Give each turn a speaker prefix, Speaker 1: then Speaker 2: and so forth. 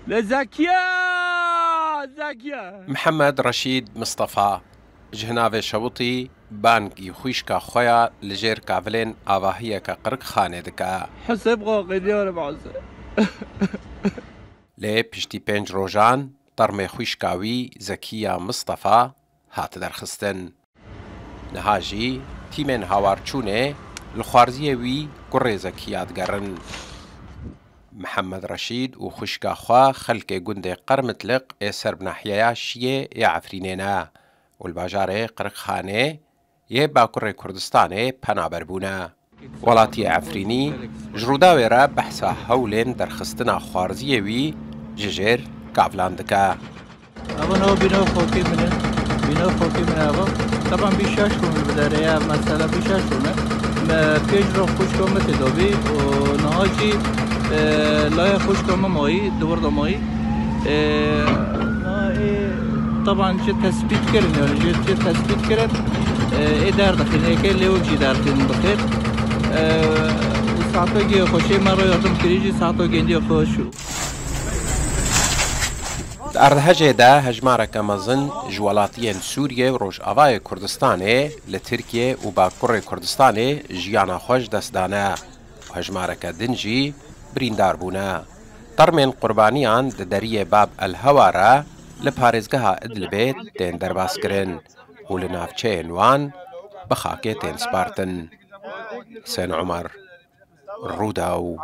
Speaker 1: لزكية زكية
Speaker 2: محمد رشيد مصطفى جهناوي شوطي بانكي خويشكا خويا لجير كافلين آواهية كقرق خانه دكا
Speaker 1: حسب غاقي ديار بعزة
Speaker 2: لي بشتي بينج روجان طرمي خويشكاوي زكية مصطفى هات درخستن نهاجي تيمن هاوارچونه لخوارزية وي قري زكيات قرن محمد رشيد و خوشكا خوا خلق قندي قرمتلق ايسر بناحية شيه يعفرينينا والباجار قرق خانه يه باكر كردستاني پنابر بونا ولاتي عفريني جروداوي را بحثا هولين درخستنا خوارزية وي ججير كافلان دكا
Speaker 1: أبا هو بينو خوكي من أبا طبعا بيشاشكم البدارية مثلا بيشاشكم ما بيجرو خوشكم متدوبي ونهاجي لا خوشكم ماي دور ماي طبعا جت تثبيت كرن يعني جت تثبيت كرن إدار داخل هيك اللي وجي دارتين بخير ساعتو جي خوشي مرة يردم كريجي ساعتو جندي خوشو
Speaker 2: أردهجه دا هجمارك مزن جوالاتيين سوريا و روجاوای كردستاني لتركيا و باكر كردستاني جيانا خوش دستدانا و هجمارك دنجي بريندار بونا طرمين قربانيان دريه باب الهوارا لپاريزگها ادلبيت تين درباس کرن و لنافچه وان بخاكي تين سبارتن سين عمر روداو